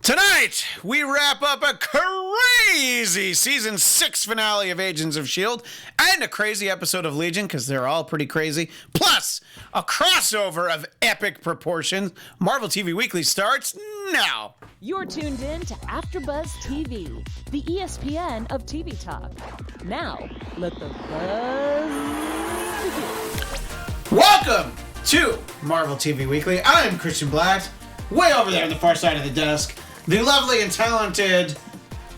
Tonight, we wrap up a crazy Season 6 finale of Agents of S.H.I.E.L.D. and a crazy episode of Legion, because they're all pretty crazy, plus a crossover of epic proportions. Marvel TV Weekly starts now. You're tuned in to AfterBuzz TV, the ESPN of TV talk. Now, let the buzz begin. Welcome to Marvel TV Weekly. I'm Christian Bladt. Way over there on the far side of the desk, the lovely and talented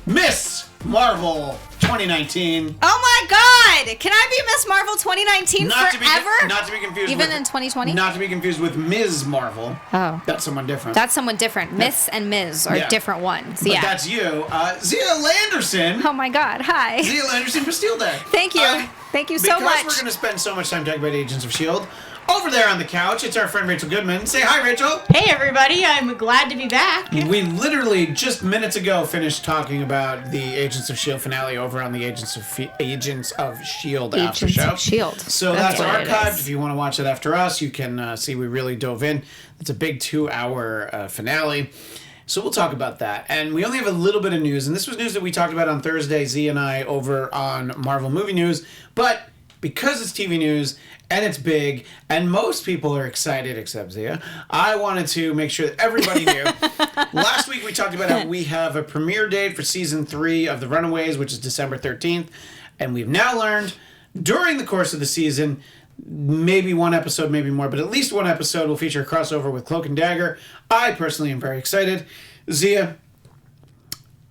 Miss Marvel 2019. Oh my God! Can I be Miss Marvel 2019 forever? Not to be confused Even with, in 2020? Not to be confused with Ms. Marvel. Oh. That's someone different. That's someone different. Miss and Ms. are different ones. But that's you. Xia Anderson. Oh my God, hi. Xia Anderson Bastille Day. Thank you. Thank you so much. Because we're going to spend so much time talking about Agents of S.H.I.E.L.D., over there on the couch, it's our friend Rachel Goodman. Say hi, Rachel. Hey, everybody. I'm glad to be back. We literally just minutes ago finished talking about the Agents of S.H.I.E.L.D. finale over on the Agents of S.H.I.E.L.D. after show. Agents of S.H.I.E.L.D. So that's archived. If you want to watch it after us, you can see we really dove in. It's a big 2-hour finale. So we'll talk about that. And we only have a little bit of news. And this was news that we talked about on Thursday, Z and I, over on Marvel Movie News. But because it's TV news and it's big and most people are excited except Xia, I wanted to make sure that everybody knew. Last week we talked about how we have a premiere date for season 3 of the Runaways, which is December 13th. And we've now learned during the course of the season, maybe one episode, maybe more, but at least one episode will feature a crossover with Cloak and Dagger. I personally am very excited. Xia,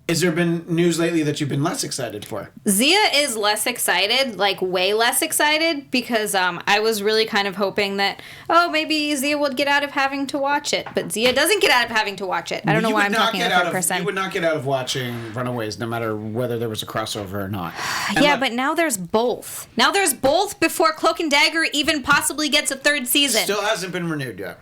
has there been news lately that you've been less excited for? Xia is less excited, like way less excited, because I was really kind of hoping that, maybe Xia would get out of having to watch it. But Xia doesn't get out of having to watch it. I don't know why I'm talking in the third person. You would not get out of watching Runaways, no matter whether there was a crossover or not. But now there's both. Now there's both before Cloak and Dagger even possibly gets a third season. Still hasn't been renewed yet.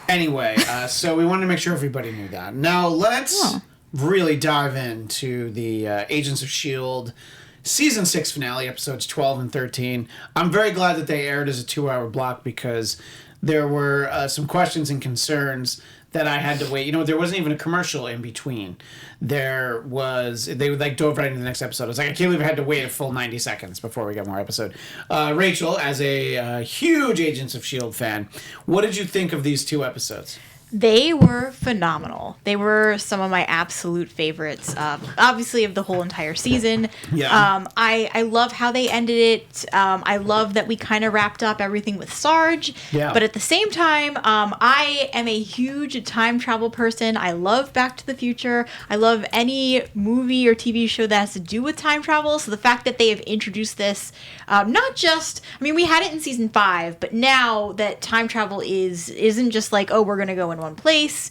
Anyway, so we wanted to make sure everybody knew that. Now let's really dive into the Agents of S.H.I.E.L.D. Season 6 finale, episodes 12 and 13. I'm very glad that they aired as a 2-hour block because there were some questions and concerns that I had to wait. You know, there wasn't even a commercial in between. They dove right into the next episode. I was like, I can't believe I had to wait a full 90 seconds before we got more episode. Rachel, as a huge Agents of S.H.I.E.L.D. fan, what did you think of these 2 episodes? They were phenomenal. They were some of my absolute favorites, obviously, of the whole entire season. Yeah. I love how they ended it. I love that we kind of wrapped up everything with Sarge. Yeah. But at the same time, I am a huge time travel person. I love Back to the Future. I love any movie or TV show that has to do with time travel. So the fact that they have introduced this, not just, we had it in season 5, but now that time travel isn't just like, we're going to go in one place.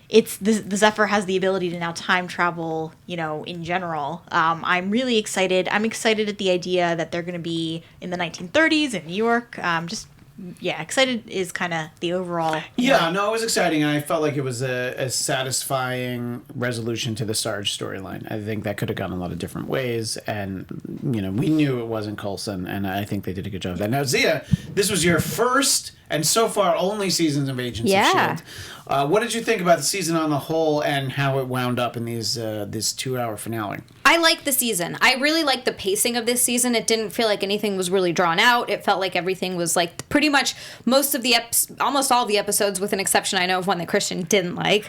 It's the Zephyr has the ability to now time travel, in general. I'm really excited. I'm excited at the idea that they're going to be in the 1930s in New York. Excited is kind of the overall. Yeah, no, it was exciting, and I felt like it was a satisfying resolution to the Sarge storyline. I think that could have gone a lot of different ways, and, we knew it wasn't Coulson, and I think they did a good job of that. Now, Xia, this was your first and so far only seasons of Agents of S.H.I.E.L.D. What did you think about the season on the whole and how it wound up in this 2-hour finale? I like the season. I really like the pacing of this season. It didn't feel like anything was really drawn out. It felt like everything was like pretty much almost all the episodes, with an exception I know of one that Christian didn't like,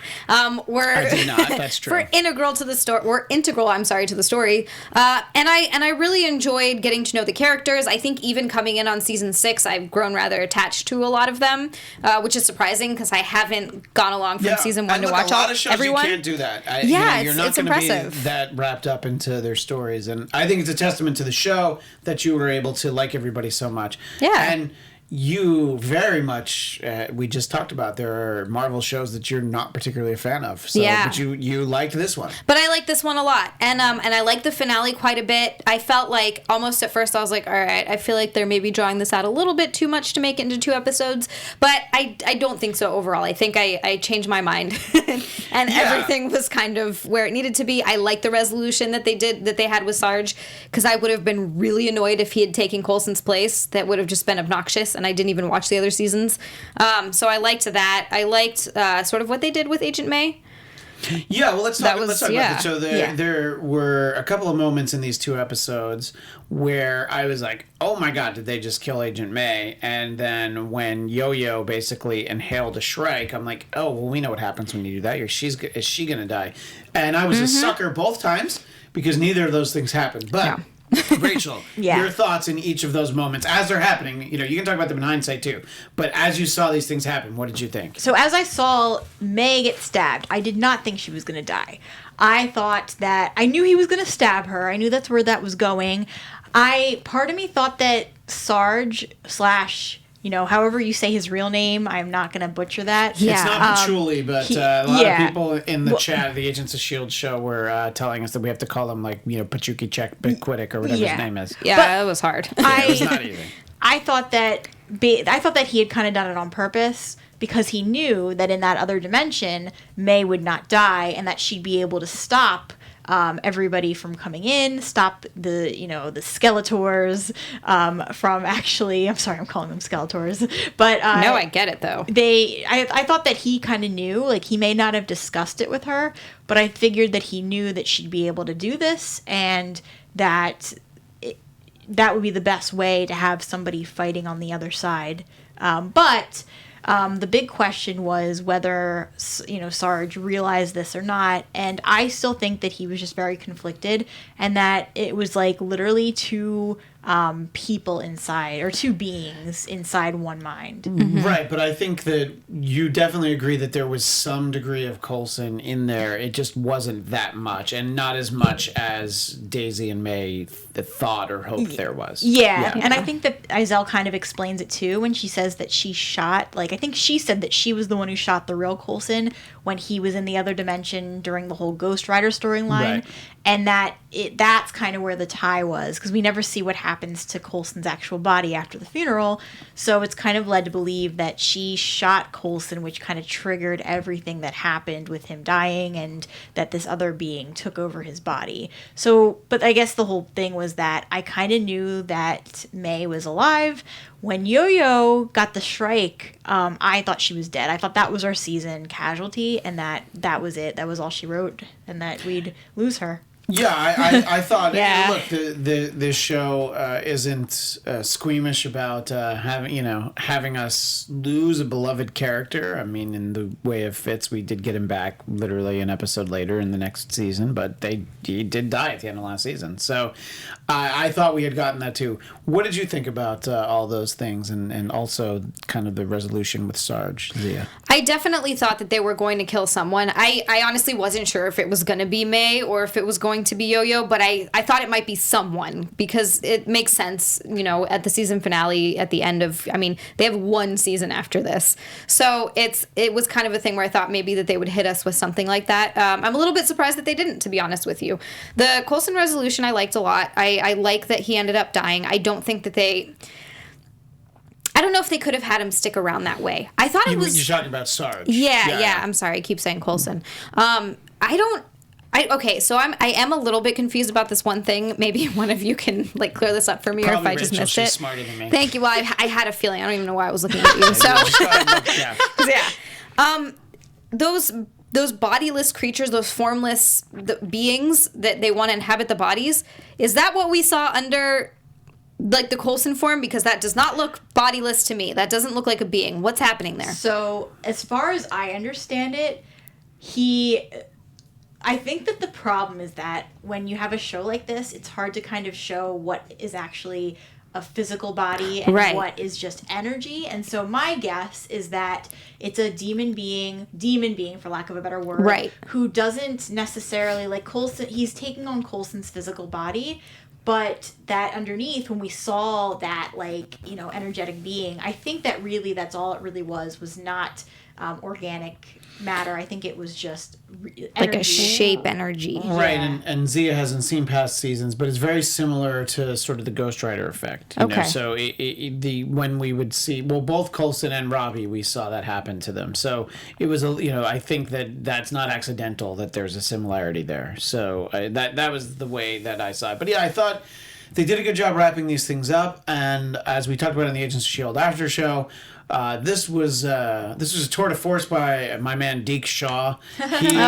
were I did not. That's true. Were integral to the story. To the story. And I really enjoyed getting to know the characters. I think even coming in on season 6, I've grown rather attached to a lot of them, which is surprising because I haven't gone along from season 1 to watch a lot of shows everyone. You can't do that. You're not it's going to impressive. be that wrapped up into their stories, and I think it's a testament to the show that you were able to like everybody so much. Yeah. And you very much, we just talked about, there are Marvel shows that you're not particularly a fan of. So, yeah. But you liked this one. But I like this one a lot. And I like the finale quite a bit. I felt like almost at first I was like, all right, I feel like they're maybe drawing this out a little bit too much to make it into 2 episodes. But I don't think so overall. I think I changed my mind. and everything was kind of where it needed to be. I like the resolution that they had with Sarge, because I would have been really annoyed if he had taken Coulson's place. That would have just been obnoxious. And I didn't even watch the other seasons. So I liked that. I liked sort of what they did with Agent May. Yeah, well, let's talk about yeah. it. So there were a couple of moments in these 2 episodes where I was like, oh my god, did they just kill Agent May? And then when Yo-Yo basically inhaled a Shrike, I'm like, oh, well, we know what happens when you do that. Is she going to die? And I was a sucker both times because neither of those things happened. But... Rachel, your thoughts in each of those moments as they're happening. You know, you can talk about them in hindsight too, but as you saw these things happen, what did you think? So as I saw May get stabbed, I did not think she was going to die. I thought that I knew he was going to stab her. I knew that's where that was going. Part of me thought that Sarge / however you say his real name, I'm not going to butcher that. Yeah. It's not Patchouli, but a lot of people in the chat, the Agents of S.H.I.E.L.D. show, were telling us that we have to call him, Pachuki Czech Quiddick or whatever his name is. Yeah, it was hard. It was not easy. I thought that he had kind of done it on purpose because he knew that in that other dimension, May would not die and that she'd be able to stop everybody from coming in, stop the Skeletors from actually, I'm sorry, I'm calling them Skeletors, but no, I get it though. I thought that he kind of knew, like he may not have discussed it with her, but I figured that he knew that she'd be able to do this and that that would be the best way to have somebody fighting on the other side. But the big question was whether, Sarge realized this or not. And I still think that he was just very conflicted and that it was like literally 2 people inside or 2 beings inside one mind. Mm-hmm. Right. But I think that you definitely agree that there was some degree of Coulson in there. It just wasn't that much and not as much as Daisy and May thought or hoped there was. Yeah. And I think that Izelle kind of explains it too when she says that she shot, I think she said that she was the one who shot the real Coulson when he was in the other dimension during the whole Ghost Rider storyline. Right. And that's kind of where the tie was because we never see what happens to Coulson's actual body after the funeral. So it's kind of led to believe that she shot Coulson, which kind of triggered everything that happened with him dying and that this other being took over his body. So, but I guess the whole thing was that I kind of knew that May was alive. When Yo-Yo got the Shrike, I thought she was dead. I thought that was our season casualty and that was it. That was all she wrote and that we'd lose her. Yeah, I thought. Look, this show isn't squeamish about having us lose a beloved character. I mean, in the way of Fitz, we did get him back literally an episode later in the next season, but he did die at the end of last season. So I thought we had gotten that too. What did you think about all those things and also kind of the resolution with Sarge, Xia? I definitely thought that they were going to kill someone. I honestly wasn't sure if it was going to be May or if it was going to be Yo-Yo, but I thought it might be someone because it makes sense, at the season finale at the end of, they have 1 season after this. So it was kind of a thing where I thought maybe that they would hit us with something like that. I'm a little bit surprised that they didn't, to be honest with you. The Coulson resolution I liked a lot. I like that he ended up dying. I don't think that I don't know if they could have had him stick around that way. I thought it was... You're talking about Sarge. Yeah. I'm sorry. I keep saying Coulson. Okay, so I am a little bit confused about this one thing. Maybe one of you can clear this up for me, Probably or if I Rachel, just missed she's it. Smarter than me. Thank you. Well, I had a feeling. I don't even know why I was looking at you. So those bodiless creatures, those formless beings that they want to inhabit the bodies. Is that what we saw under the Coulson form? Because that does not look bodiless to me. That doesn't look like a being. What's happening there? So as far as I understand it, I think that the problem is that when you have a show like this, it's hard to kind of show what is actually a physical body and what is just energy. And so my guess is that it's a demon being for lack of a better word, who doesn't necessarily Coulson. He's taking on Coulson's physical body, but that underneath, when we saw that energetic being, I think that really that's all it really was not organic matter. I think it was just energy. A shape energy. Right, and Xia hasn't seen past seasons, but it's very similar to sort of the Ghost Rider effect. You know? So when we would see, both Coulson and Robbie, we saw that happen to them. So it was I think that's not accidental that there's a similarity there. So that was the way that I saw it. But yeah, I thought they did a good job wrapping these things up. And as we talked about in the Agents of S.H.I.E.L.D. after show, this was a tour de force by my man Deke Shaw. He showed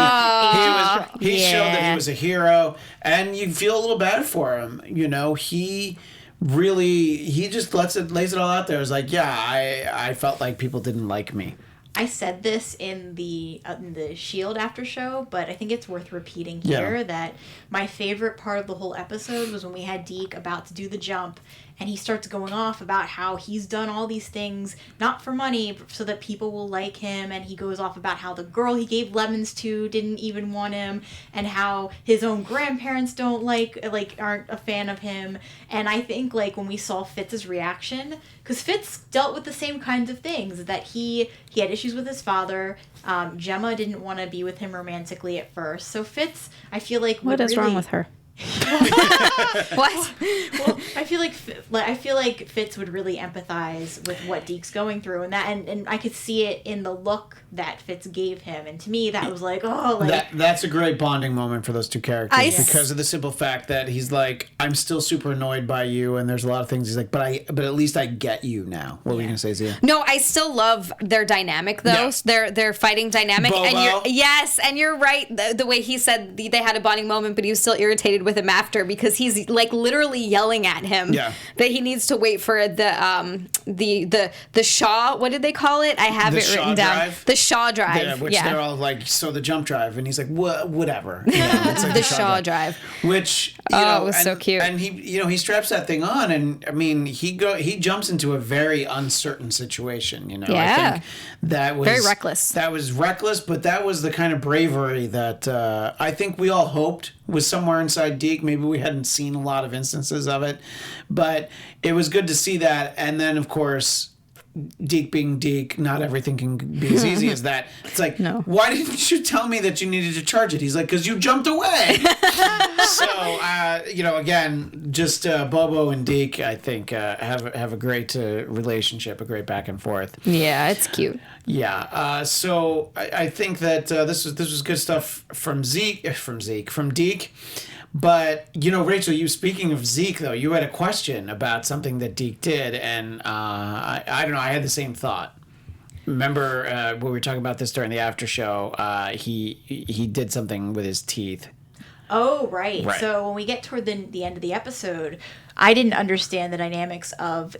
that he was a hero, and you feel a little bad for him. You know, he just lays it all out there. It's like, yeah, I felt like people didn't like me. I said this in the S.H.I.E.L.D. after show, but I think it's worth repeating here that my favorite part of the whole episode was when we had Deke about to do the jump, and he starts going off about how he's done all these things not for money, but so that people will like him, and he goes off about how the girl he gave lemons to didn't even want him, and how his own grandparents don't aren't a fan of him. And I think like when we saw Fitz's reaction, because Fitz dealt with the same kinds of things, that he had issues with his father. Gemma didn't want to be with him romantically at first, so Fitz, I feel like what is wrong with her? What? Well, I feel like Fitz would really empathize with what Deke's going through, and I could see it in the look that Fitz gave him, and to me that was like, that's a great bonding moment for those two characters because of the simple fact that he's like, I'm still super annoyed by you, and there's a lot of things he's like, but at least I get you now. What were you gonna say, Zia? No, I still love their dynamic though. Yeah. Their fighting dynamic, Bobo. and you're right. The way he said they had a bonding moment, but he was still irritated with him after because he's like literally yelling at him that he needs to wait for the Shaw. What did they call it? I have it written down. The Shaw drive. Which they're all like, so the jump drive, and he's like, whatever. It's like the Shaw drive. Which it was so cute. And he straps that thing on, and I mean he jumps into a very uncertain situation. You know, I think that was very reckless. That was reckless, but that was the kind of bravery that I think we all hoped was somewhere inside Deke. Maybe we hadn't seen a lot of instances of it, but it was good to see that. And then, of course, Deke being Deke, not everything can be as easy as that. It's like, why didn't you tell me that you needed to charge it? He's like, because you jumped away. So, again, just Bobo and Deke, I think, have a great relationship, a great back and forth. Yeah, it's cute. Yeah. So I think that this was good stuff from Deke. But, Rachel, speaking of Zeke, though, you had a question about something that Deke did, and I don't know, I had the same thought. Remember when we were talking about this during the after show, he did something with his teeth. Oh, right. So when we get toward the end of the episode, I didn't understand the dynamics of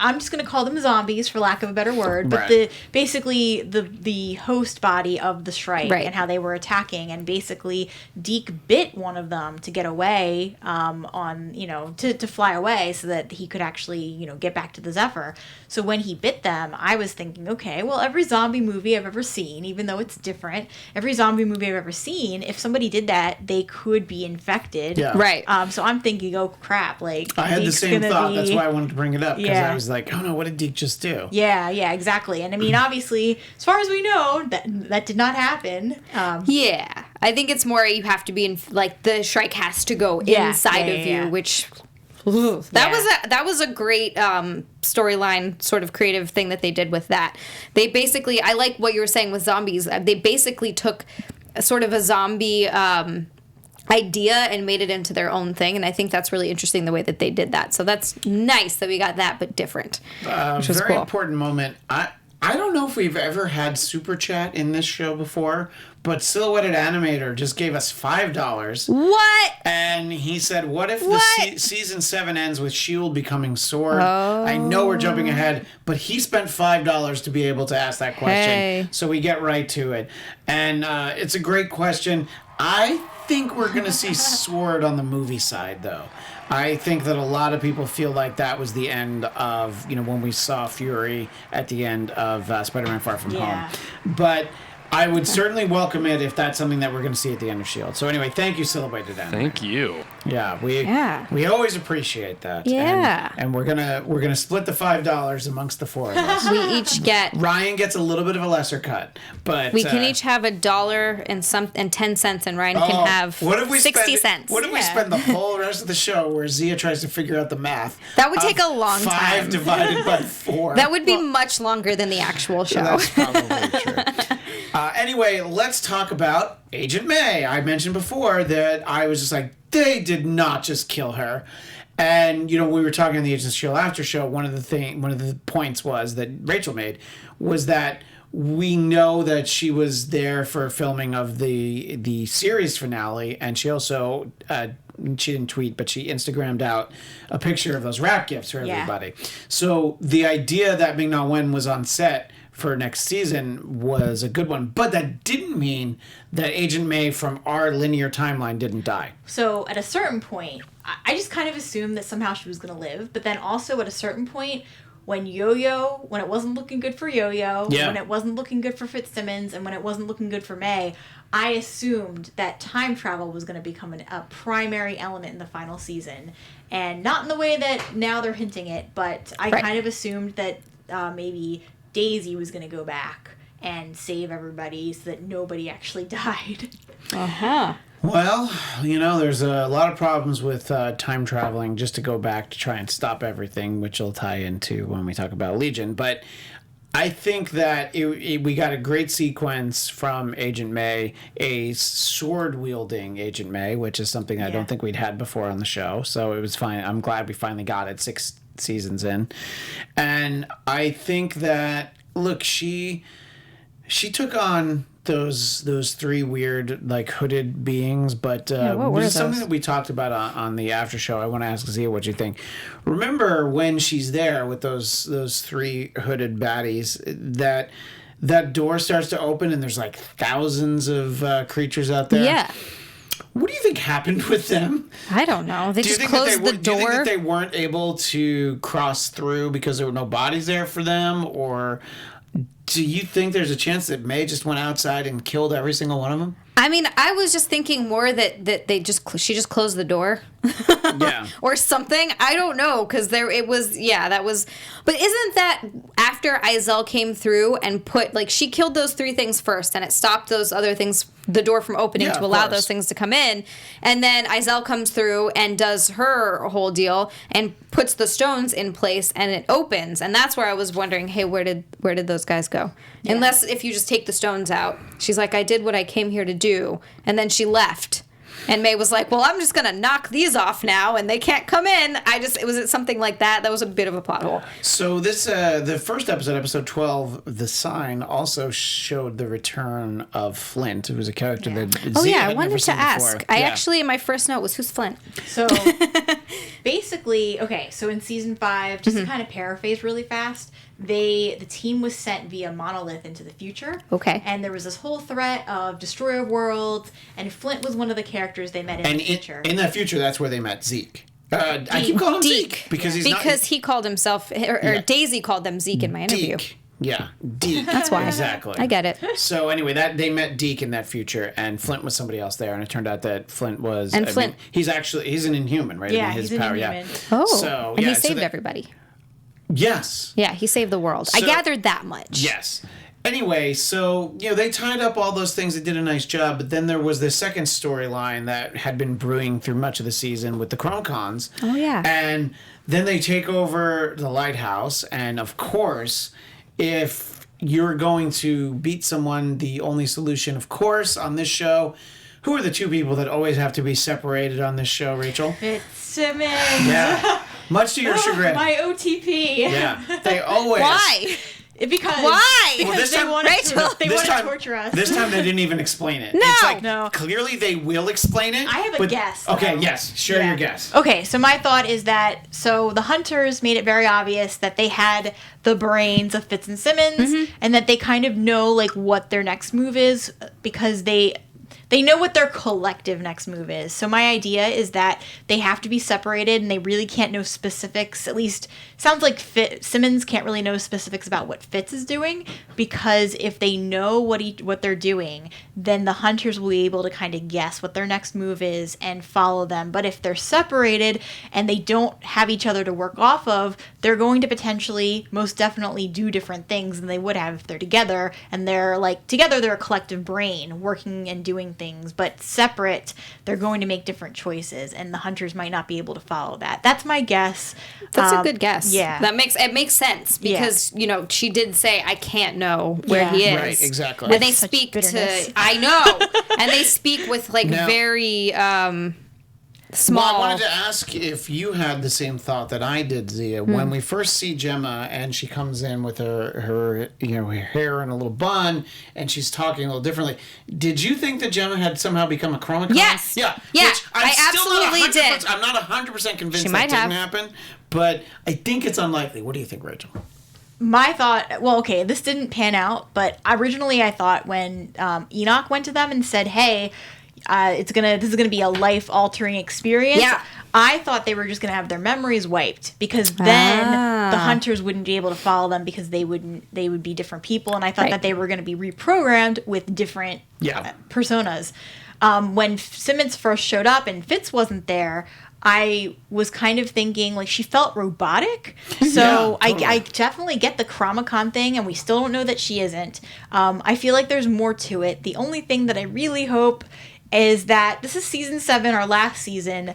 I'm just going to call them zombies for lack of a better word, but basically the host body of the Shrike and how they were attacking, and basically Deke bit one of them to get away to fly away so that he could actually get back to the Zephyr. So when he bit them, I was thinking, okay, well, every zombie movie I've ever seen, even though it's different, every zombie movie I've ever seen, if somebody did that, they could be infected. Yeah. Right. So I'm thinking, oh crap, like I had the same thought. That's why I wanted to bring it up, because I was like, oh no, what did Deke just do? Yeah, exactly. And I mean, obviously, as far as we know, that did not happen. Yeah, I think it's more you have to be in, like, the Shrike has to go inside of you, which that was a great storyline, sort of creative thing that they did with that. They basically, I like what you were saying with zombies. They basically took sort of a zombie idea and made it into their own thing, and I think that's really interesting the way that they did that. So that's nice that we got that, but different, which was very cool. Important moment. I don't know if we've ever had super chat in this show before, but Silhouetted Animator just gave us $5. What? And he said, what if the season 7 ends with S.H.I.E.L.D. becoming S.W.O.R.D.? I know we're jumping ahead, but he spent $5 to be able to ask that question. So we get right to it. And it's a great question. I think we're going to see S.W.O.R.D. on the movie side, though. I think that a lot of people feel like that was the end of, when we saw Fury at the end of Spider-Man Far From Home. But I would certainly welcome it if that's something that we're going to see at the end of S.H.I.E.L.D. So anyway, thank you, Silhouetted Animator. Thank you. Yeah, we always appreciate that. Yeah. And we're gonna split the $5 amongst the four of us. We each get. Ryan gets a little bit of a lesser cut, but we can each have $1 and 10 cents, and Ryan can have 60 cents. What if we spend the whole rest of the show where Zia tries to figure out the math? That would take a long time. 5 divided by 4. That would be much longer than the actual show. That's probably true. Anyway, let's talk about Agent May. I mentioned before that I was just like, they did not just kill her. And, we were talking on the Agents of S.H.I.E.L.D. after show. One of the points was that Rachel made was that we know that she was there for filming of the series finale, and she also she didn't tweet, but she Instagrammed out a picture of those wrap gifts for everybody. Yeah. So the idea that Ming-Na Wen was on set for next season was a good one, but that didn't mean that Agent May from our linear timeline didn't die. So at a certain point, I just kind of assumed that somehow she was going to live, but then also at a certain point, when it wasn't looking good for Yo-Yo, when it wasn't looking good for Fitzsimmons, and when it wasn't looking good for May, I assumed that time travel was going to become a primary element in the final season. And not in the way that now they're hinting it, but I kind of assumed that maybe Daisy was going to go back and save everybody so that nobody actually died. Uh-huh. Well, there's a lot of problems with time traveling, just to go back to try and stop everything, which will tie into when we talk about Legion. But I think that we got a great sequence from Agent May, a sword-wielding Agent May, which is something I don't think we'd had before on the show. So it was fine. I'm glad we finally got it 6 seasons in. And I think that, look, she took on those 3 weird, like, hooded beings, but what were this is something those? that we talked about on the after show. I want to ask Xia what you think. Remember when she's there with those 3 hooded baddies, that door starts to open and there's like thousands of creatures out there? Yeah. What do you think happened with them? I don't know. They just closed the door. Do you think that they weren't able to cross through because there were no bodies there for them, or do you think there's a chance that May just went outside and killed every single one of them? I mean, I was just thinking more that she just closed the door. Yeah. Or something. I don't know, because that was. But isn't that after Izel came through and she killed those 3 things first, and it stopped those other things, the door from opening to allow those things to come in, and then Izel comes through and does her whole deal and puts the stones in place, and it opens, and that's where I was wondering, hey, where did those guys go? Yeah. Unless if you just take the stones out. She's like, I did what I came here to do, and then she left. And May was like, well, I'm just going to knock these off now, and they can't come in. Was it something like that? That was a bit of a plot hole. So this, the first episode 12, The Sign, also showed the return of Flint, who was a character that Xia I had wanted never to seen ask. before. I actually, my first note was, who's Flint? So basically, so in season 5, just to kind of paraphrase really fast, the team was sent via Monolith into the future. Okay. And there was this whole threat of Destroyer of Worlds, and Flint was one of the characters they met in the future. In that future, that's where they met Zeke. I keep calling him Zeke because he called himself, or Daisy called them Zeke in my interview. Deke. Yeah, Deke. That's why. Exactly. I get it. So anyway, they met Deke in that future, and Flint was somebody else there, and it turned out that Flint was. He's an Inhuman, right? Yeah, his he's power, an Inhuman. Oh, so, and he saved everybody. Yes. Yeah, he saved the world. I gathered that much. Yes. Anyway, so, they tied up all those things. They did a nice job, but then there was the second storyline that had been brewing through much of the season with the Chromecons. Oh, yeah. And then they take over the lighthouse, and of course, if you're going to beat someone, the only solution, of course, on this show, who are the 2 people that always have to be separated on this show, Rachel? Fitzsimmons. Yeah. Much to your chagrin. My OTP. Yeah. They always. Why? Because why? This they time, want to torture us. This time they didn't even explain it. No. It's like, No. clearly they will explain it. I have a guess. Okay, though. yes. Share your guess. Okay, so my thought is that, the Hunters made it very obvious that they had the brains of Fitz and Simmons, and that they kind of know, what their next move is, because they know what their collective next move is. So my idea is that they have to be separated, and they really can't know specifics. At least, sounds like Simmons can't really know specifics about what Fitz is doing, because if they know what they're doing, then the Hunters will be able to kind of guess what their next move is and follow them. But if they're separated and they don't have each other to work off of, they're going to potentially, most definitely, do different things than they would have if they're together. And they're together they're a collective brain working and doing things, but separate, they're going to make different choices, and the hunters might not be able to follow that. That's my guess. That's a good guess. Yeah. It makes sense because, she did say, I can't know where he is. Right, exactly. And they Such speak bitterness. to, I know, and they speak with very small. Well, I wanted to ask if you had the same thought that I did, Zia. When we first see Gemma and she comes in with her hair in a little bun and she's talking a little differently, did you think that Gemma had somehow become a chromacon? Yes. Yeah. Yeah, Which I absolutely did. I'm not 100% convinced She that might didn't have. happen, but I think it's unlikely. What do you think, Rachel? My thought, this didn't pan out, but originally I thought when Enoch went to them and said, hey, this is gonna be a life-altering experience. Yeah. I thought they were just gonna have their memories wiped because then the hunters wouldn't be able to follow them because they would be different people, and I thought that they were gonna be reprogrammed with different personas. When Simmons first showed up and Fitz wasn't there, I was kind of thinking like she felt robotic. So Yeah, totally. I definitely get the Chromacon thing, and we still don't know that she isn't. I feel like there's more to it. The only thing that I really hope is that this is season 7, our last season.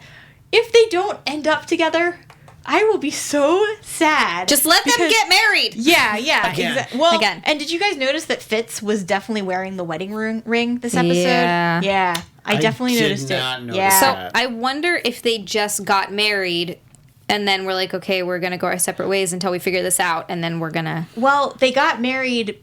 If they don't end up together, I will be so sad. Just let them get married. Yeah, Again. Well, Again. and did you guys notice that Fitz was definitely wearing the wedding ring this episode? Yeah. I definitely did noticed not it. notice Yeah. that. So I wonder if they just got married and then we're like, okay, we're going to go our separate ways until we figure this out, and then we're going to... Well, they got married.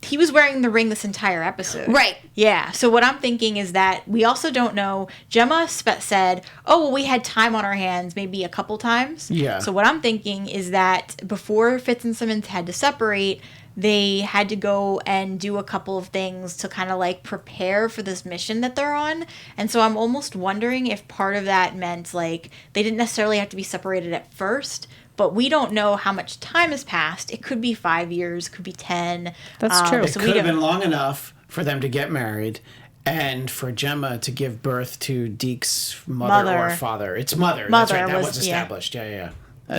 He was wearing the ring this entire episode. Right. Yeah. So what I'm thinking is that we also don't know. Gemma said, oh, well, we had time on our hands maybe a couple times. Yeah. So what I'm thinking is that before Fitz and Simmons had to separate, they had to go and do a couple of things to kind of like prepare for this mission that they're on. And so I'm almost wondering if part of that meant like they didn't necessarily have to be separated at first, but we don't know how much time has passed. It could be 5 years, could be 10. That's true. It So could we have don't- been long enough for them to get married and for Gemma to give birth to Deke's mother or father. It's mother. That's right. That was established. Yeah.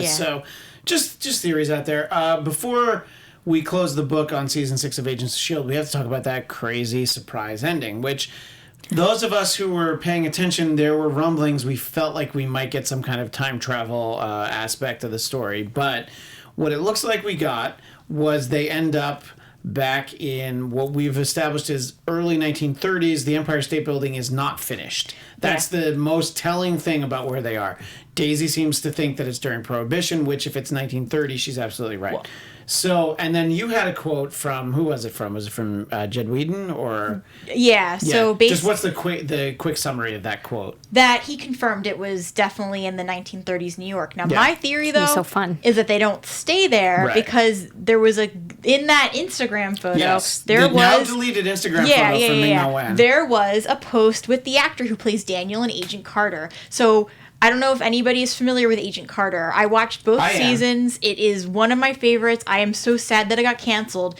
So just theories out there. Before we close the book on season 6 of Agents of S.H.I.E.L.D., we have to talk about that crazy surprise ending, which those of us who were paying attention, there were rumblings. We felt like we might get some kind of time travel aspect of the story. But what it looks like we got was they end up back in what we've established is early 1930s. The Empire State Building is not finished. That's the most telling thing about where they are. Daisy seems to think that it's during Prohibition, which if it's 1930, she's absolutely right. Well, so, and then you had a quote from, who was it from? Was it from Jed Whedon or? Yeah. So basically, just what's the quick summary of that quote? that he confirmed it was definitely in the 1930s New York. Now, Yeah. my theory, gonna though, be so fun. is that they don't stay there Right. because there was in that Instagram photo, there the now was... deleted Instagram photo from Ming-Na Wen. There was a post with the actor who plays Daniel and Agent Carter. So... I don't know if anybody is familiar with Agent Carter. I watched both seasons. It is one of my favorites. I am so sad that it got canceled.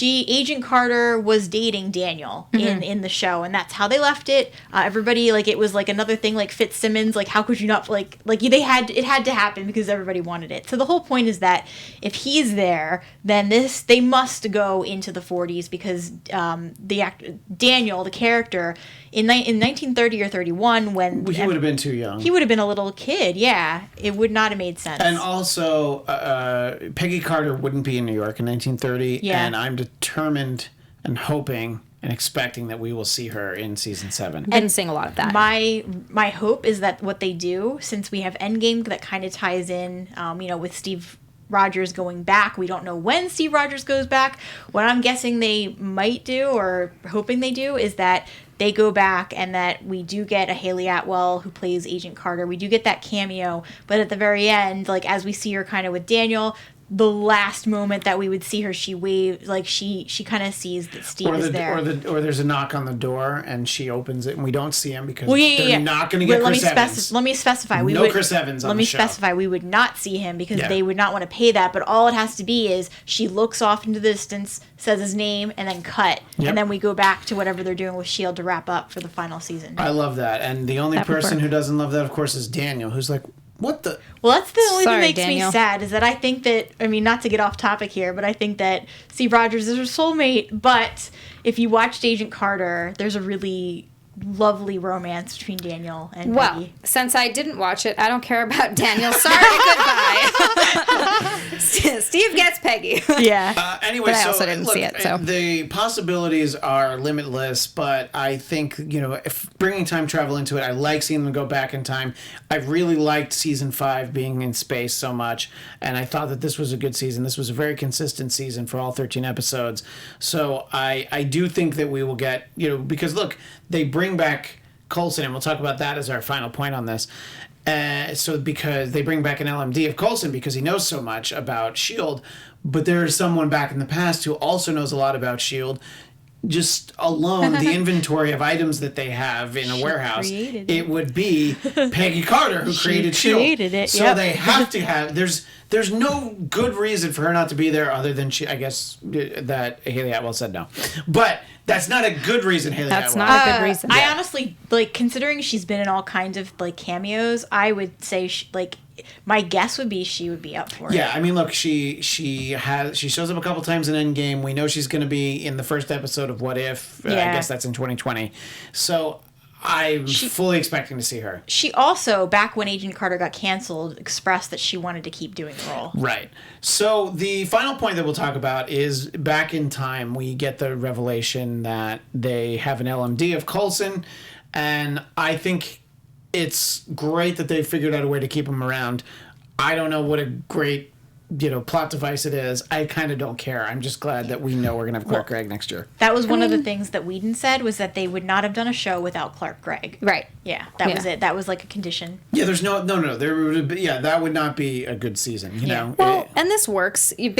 Agent Carter was dating Daniel in the show, and that's how they left it. Everybody, like, it was like another thing, like Fitzsimmons, like, how could you not, like it had to happen because everybody wanted it. So the whole point is that if he's there, then they must go into the 40s because Daniel, the character, in 1930 or 31, when He would have been too young. he would have been a little kid, yeah. It would not have made sense. And also, Peggy Carter wouldn't be in New York in 1930, Yeah. and I'm determined and hoping and expecting that we will see her in season 7. Been seeing a lot of that. My hope is that what they do, since we have Endgame that kind of ties in, with Steve Rogers going back. We don't know when Steve Rogers goes back. What I'm guessing they might do, or hoping they do, is that they go back and that we do get a Haley Atwell who plays Agent Carter. We do get that cameo, but at the very end, like as we see her kind of with Daniel, the last moment that we would see her, she waves, like she kind of sees that Steve is there. Or there's a knock on the door and she opens it and we don't see him because Well, they're not going to get Chris Evans. Let me specify. Chris Evans on Let the me show. specify. We would not see him because Yeah. they would not want to pay that. But all it has to be is she looks off into the distance, says his name, and then cut. Yep. And then we go back to whatever they're doing with S.H.I.E.L.D. to wrap up for the final season. I love that. And the only That would person work. who doesn't love that, of course, is Daniel, who's like, What the? Well, that's the only Sorry, thing that makes Daniel. me sad is that I think that, I mean, not to get off topic here, but I think that Steve Rogers is her soulmate. But if you watched Agent Carter, there's a really lovely romance between Daniel and Well, Peggy. since I didn't watch it, I don't care about Daniel. Sorry, goodbye. Steve gets Peggy. Yeah. Anyway, But I so also didn't look, see it, so. the possibilities are limitless, but I think, if bringing time travel into it, I like seeing them go back in time. I really liked season 5 being in space so much, and I thought that this was a good season. This was a very consistent season for all 13 episodes. So I do think that we will get, because look, they bring back Coulson, and we'll talk about that as our final point on this. So because they bring back an LMD of Coulson because he knows so much about S.H.I.E.L.D., but there is someone back in the past who also knows a lot about S.H.I.E.L.D., just alone, the inventory of items that they have in a warehouse, created it would be Peggy Carter who created S.H.I.E.L.D. created it, So yep. they have to have, there's no good reason for her not to be there other than I guess that Haley Atwell said no. But that's not a good reason, Haley That's Atwell. not a good reason. I honestly, considering she's been in all kinds of, cameos, I would say, my guess would be she would be up for it. Yeah, I mean, look, she shows up a couple times in Endgame. We know she's going to be in the first episode of What If. I Yeah. guess that's in 2020. So I'm fully expecting to see her. She also, back when Agent Carter got canceled, expressed that she wanted to keep doing the role. Right. So the final point that we'll talk about is back in time, we get the revelation that they have an LMD of Coulson, and I think it's great that they figured out a way to keep him around. I don't know what a great, plot device it is. I kind of don't care. I'm just glad that we know we're going to have Clark Gregg next year. That was one of the things that Whedon said, was that they would not have done a show without Clark Gregg. Right. Yeah, that was Yeah. it. That was a condition. Yeah, there's no. There would be, that would not be a good season, know? Well, and this works. You've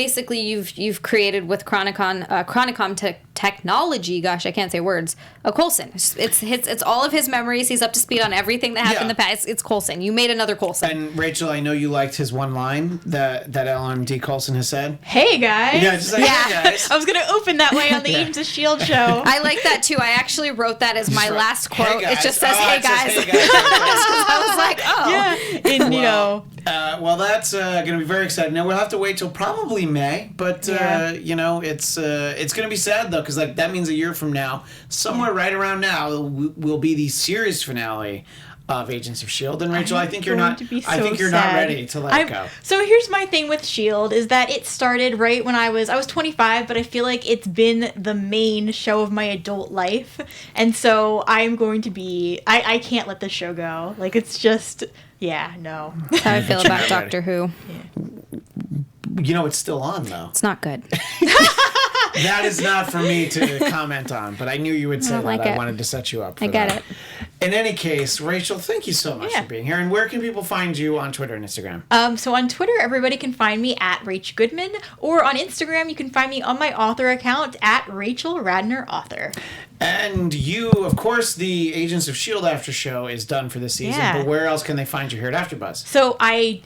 created with Chronicom technology. Gosh, I can't say words. A Coulson. It's all of his memories. He's up to speed on everything that happened in the past. It's Coulson. You made another Coulson. And Rachel, I know you liked his one line that LMD Coulson has said. Hey, guys. Yeah, just like, hey guys. I was going to open that way on the Agents of S.H.I.E.L.D. show. I like that too. I actually wrote that as my last Hey, quote. guys. It just says, Oh, "Hey it says, guys." "Hey, guys." I was like, "Oh, Yeah. Well, that's going to be very exciting. Now we'll have to wait till probably May, but Yeah. it's going to be sad though, because that means a year from now, somewhere right around now, will be the series finale of Agents of S.H.I.E.L.D. And Rachel, I think you're not. I think you're not ready to let it go. So here's my thing with S.H.I.E.L.D. is that it started right when I was 25, but I feel like it's been the main show of my adult life, and so I'm going to be. I can't let this show go. It's just. Yeah, no. That's how I feel about Doctor Who. It's still on though. It's not good. That is not for me to comment on, but I knew you would say that. like I it. wanted to set you up for I get that. it. In any case, Rachel, thank you so much Yeah. for being here. And where can people find you on Twitter and Instagram? So on Twitter, everybody can find me at Rach Goodman, or on Instagram, you can find me on my author account at Rachel Radner Author. And you, of course, the Agents of S.H.I.E.L.D. after show is done for this season, Yeah. but where else can they find you here at AfterBuzz? So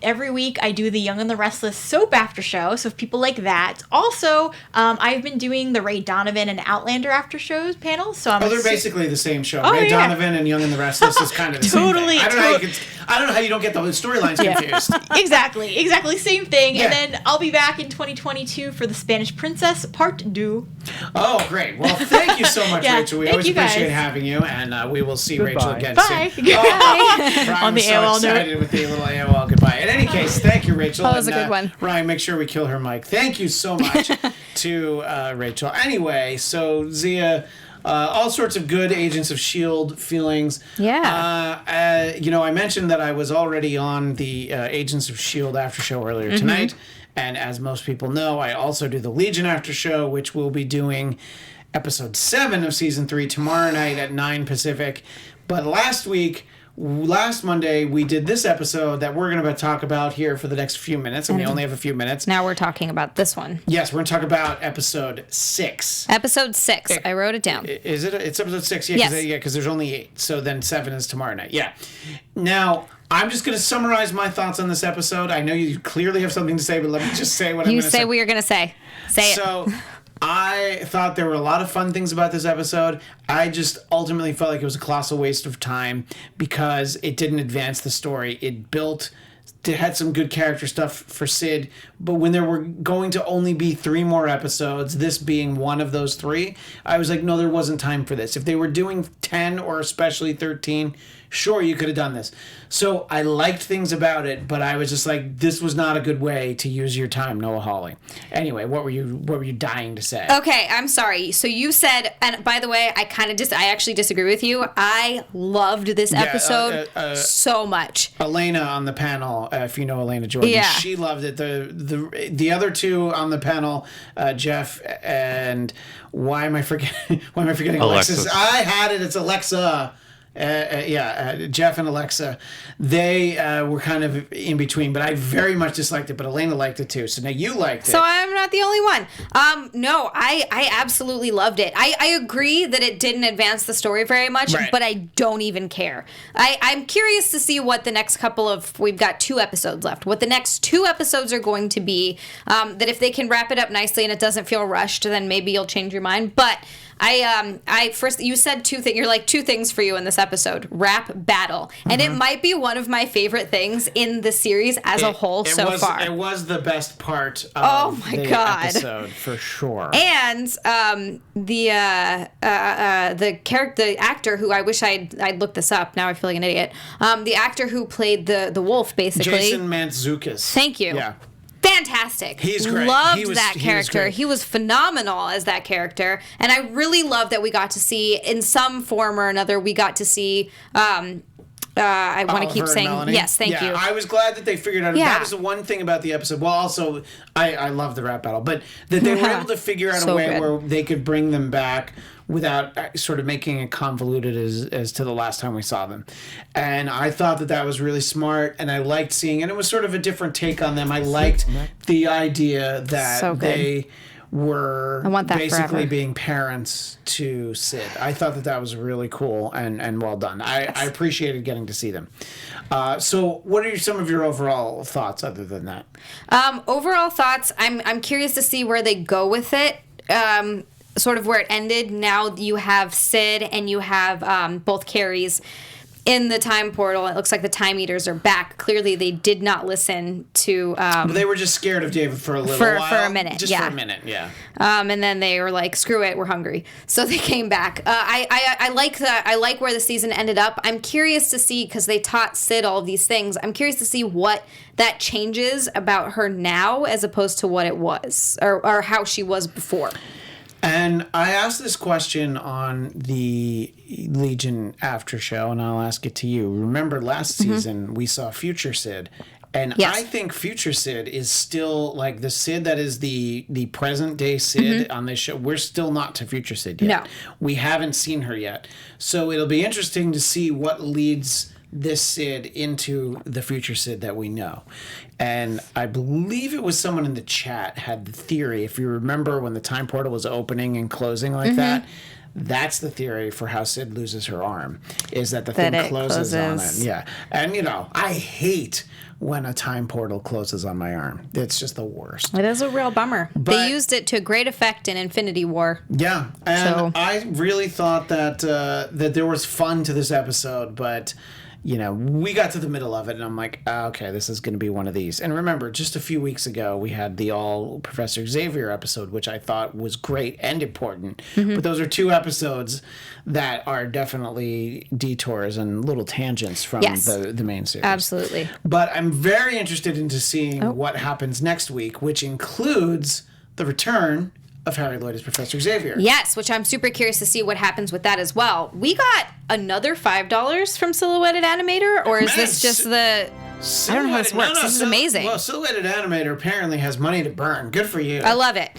every week I do the Young and the Restless soap after show. So if people like that, also I've been doing the Ray Donovan and Outlander after shows panels. So they're basically the same show. Oh, Ray yeah. Donovan and Young and the Restless is kind of the Totally, same thing. I don't know how you don't get the storylines confused. exactly same thing. Yeah. And then I'll be back in 2022 for the Spanish Princess Part 2. Oh, great. Well, thank you so much, Yeah, Rachel. We thank always you guys. appreciate having you, and we will see Rachel again Bye. soon. Oh, Ryan On the was so AOL note. excited with the little AOL goodbye. In any case, thank you, Rachel. That was a and, good one. Ryan, make sure we kill her mic. Thank you so much to Rachel. Anyway, so Xia, all sorts of good Agents of S.H.I.E.L.D. feelings. Yeah. I mentioned that I was already on the Agents of S.H.I.E.L.D. after show earlier tonight. And as most people know, I also do the Legion after show, which we'll be doing episode 7 of season 3 tomorrow night at 9 Pacific. But last Monday, we did this episode that we're going to talk about here for the next few minutes, and we only have a few minutes. Now we're talking about this one. Yes, we're going to talk about episode 6. Episode 6. I wrote it down. Is it? It's episode 6? Yeah, Yes. because there's only 8. So then 7 is tomorrow night. Yeah. Now, I'm just going to summarize my thoughts on this episode. I know you clearly have something to say, but let me just say what I'm You going to say. say what you're going to say. Say it. So, I thought there were a lot of fun things about this episode. I just ultimately felt like it was a colossal waste of time because it didn't advance the story. It built They had some good character stuff for Sid, but when there were going to only be 3 more episodes, this being one of those 3, I was like, no, there wasn't time for this. If they were doing 10 or especially 13, sure, you could have done this. So I liked things about it, but I was just like, this was not a good way to use your time, Noah Hawley. Anyway, what were you dying to say? Okay, I'm sorry. So you said, and by the way, I actually disagree with you. I loved this episode so much. Elena on the panel, if you know Elena Jordan, she loved it. The other 2 on the panel, Jeff and why am I forgetting Alexis? I had it. It's Alexa. Jeff and Alexa, they were kind of in between, but I very much disliked it, but Elena liked it too. So now you liked it. So I'm not the only one. No, I absolutely loved it. I agree that it didn't advance the story very much, but I don't even care. I'm curious to see what the next we've got 2 episodes left, what the next 2 episodes are going to be, that if they can wrap it up nicely and it doesn't feel rushed, then maybe you'll change your mind. But first you said 2 things. You're like 2 things for you in this episode: rap battle, and it might be one of my favorite things in the series as a whole so far. It was the best part of the episode for sure. And the actor who I wish I'd looked this up. Now I feel like an idiot. The actor who played the wolf, basically, Jason Mantzoukas. Thank you. Yeah. Fantastic. He's great. Loved that character. He was phenomenal as that character. And I really love that we got to see, in some form or another, we got to see I want to keep saying Melanie. Yes, thank you. I was glad that they figured out that was the one thing about the episode. Well, also I love the rap battle, but that they were able to figure out a way where they could bring them back without sort of making it convoluted as to the last time we saw them. And I thought that was really smart, and I liked seeing, and it was sort of a different take on them. I liked the idea that they were basically being parents to Sid. I thought that was really cool and well done. I appreciated getting to see them. So what are some of your overall thoughts other than that? Overall thoughts, I'm curious to see where they go with it. Sort of where it ended. Now you have Sid and you have both Carries in the time portal. It looks like the time eaters are back. Clearly they did not listen to they were just scared of David for a little while. For a minute. Just for a minute, yeah. And then they were like, screw it, we're hungry. So they came back. I like where the season ended up. I'm curious to see, because they taught Sid all of these things, I'm curious to see what that changes about her now as opposed to what it was or how she was before. And I asked this question on the Legion after show, and I'll ask it to you. Remember last season we saw Future Sid, and I think Future Sid is still like the Sid that is the present day Sid on this show. We're still not to Future Sid yet. No. We haven't seen her yet. So it'll be interesting to see what leads this Sid into the future Sid that we know. And I believe it was someone in the chat had the theory, if you remember when the time portal was opening and closing like that, that's the theory for how Sid loses her arm, is that the thing closes on it. Yeah. And, I hate when a time portal closes on my arm. It's just the worst. It is a real bummer. But they used it to great effect in Infinity War. Yeah. And I really thought that that there was fun to this episode, but we got to the middle of it, and I'm like, okay, this is going to be one of these. And remember, just a few weeks ago, we had the all Professor Xavier episode, which I thought was great and important. But those are 2 episodes that are definitely detours and little tangents from the main series. Absolutely. But I'm very interested into seeing what happens next week, which includes the return of Harry Lloyd as Professor Xavier. Yes, which I'm super curious to see what happens with that as well. We got another $5 from Silhouetted Animator, or is this just the... I don't know how this works. This is amazing. Well, Silhouetted Animator apparently has money to burn. Good for you. I love it.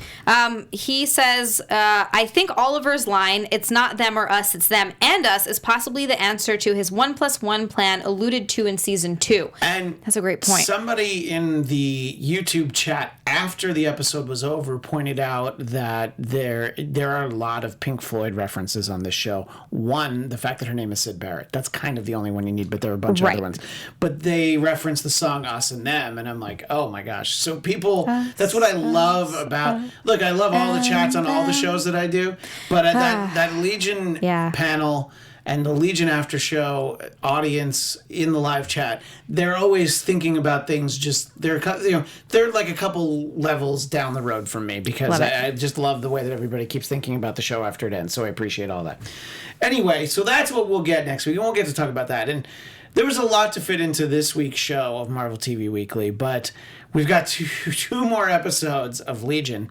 He says, I think Oliver's line, "It's not them or us, it's them and us," is possibly the answer to his 1+1 plan alluded to in season 2. And that's a great point. Somebody in the YouTube chat after the episode was over pointed out that there are a lot of Pink Floyd references on this show. One, the fact that her name is Syd Barrett. That's kind of the only one you need, but there are a bunch of other ones. But they reference the song Us and Them, and I'm like, oh my gosh. So people, that's what I love about, look, I love all the chats on all the shows that I do, but at that Legion panel and the Legion After Show audience in the live chat, they're always thinking about things they're like a couple levels down the road from me, because I just love the way that everybody keeps thinking about the show after it ends, so I appreciate all that. Anyway, so that's what we'll get next week. We won't get to talk about that. And there was a lot to fit into this week's show of Marvel TV Weekly, but we've got two more episodes of Legion.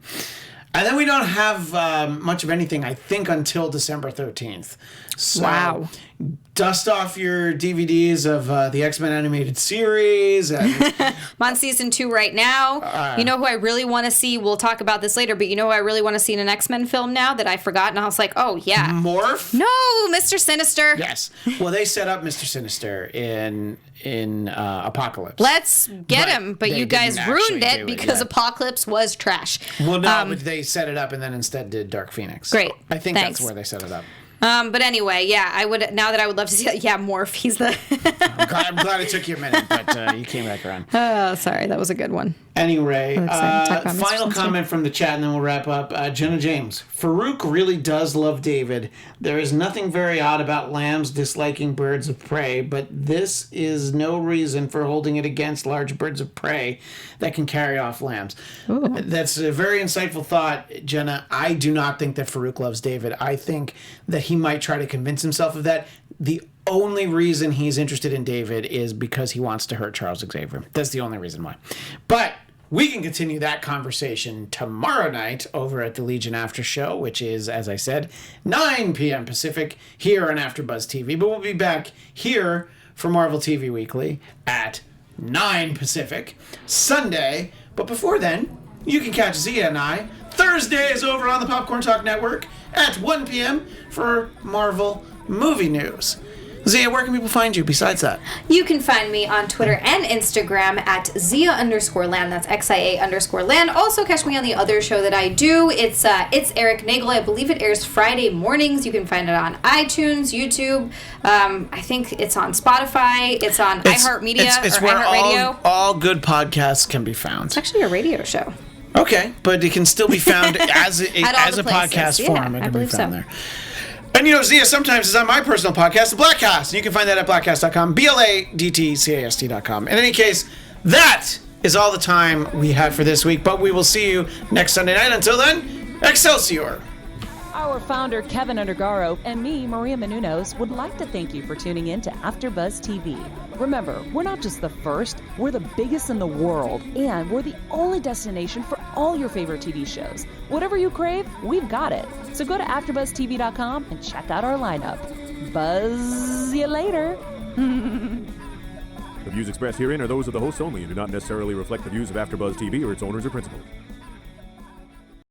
And then we don't have much of anything, I think, until December 13th. So, wow. Dust off your DVDs of the X-Men animated series. And, I'm on season 2 right now. You know who I really want to see? We'll talk about this later, but you know who I really want to see in an X-Men film now that I forgot? And I was like, oh, yeah. Morph? No, Mr. Sinister. Yes. Well, they set up Mr. Sinister in Apocalypse. Let's get him, but you guys ruined it because Apocalypse was trash. Well, no, but they set it up and then instead did Dark Phoenix. Great. I think Thanks. that's where they set it up. But anyway, yeah, I would love to see that. Yeah, Morph. He's the. I'm glad it took you a minute, but you came back around. Oh, sorry, that was a good one. Anyway, final comment from the chat, and then we'll wrap up. Jenna James. Farouk really does love David. There is nothing very odd about lambs disliking birds of prey, but this is no reason for holding it against large birds of prey that can carry off lambs. Ooh. That's a very insightful thought, Jenna. I do not think that Farouk loves David. I think that he might try to convince himself of that. The only reason he's interested in David is because he wants to hurt Charles Xavier. That's the only reason why. But we can continue that conversation tomorrow night over at the Legion After Show, which is, as I said, 9 p.m. Pacific here on AfterBuzz TV. But we'll be back here for Marvel TV Weekly at 9 Pacific Sunday. But before then, you can catch Zia and I Thursdays over on the Popcorn Talk Network at 1 p.m. for Marvel movie news. Zia, where can people find you besides that? You can find me on Twitter and Instagram at Zia_Land. That's XIA_Land. Also catch me on the other show that I do. It's Eric Nagel. I believe it airs Friday mornings. You can find it on iTunes, YouTube. I think it's on Spotify. It's on iHeartMedia it's or where iHeartRadio. all good podcasts can be found. It's actually a radio show. Okay, but it can still be found as a podcast form. It can be found there. And you know, Zia sometimes is on my personal podcast, The Blackcast. And you can find that at blackcast.com, BLADTCAST.com. In any case, that is all the time we have for this week. But we will see you next Sunday night. Until then, Excelsior! Our founder, Kevin Undergaro, and me, Maria Menounos, would like to thank you for tuning in to AfterBuzz TV. Remember, we're not just the first, we're the biggest in the world, and we're the only destination for all your favorite TV shows. Whatever you crave, we've got it. So go to AfterBuzzTV.com and check out our lineup. Buzz you later. The views expressed herein are those of the hosts only and do not necessarily reflect the views of AfterBuzz TV or its owners or principals.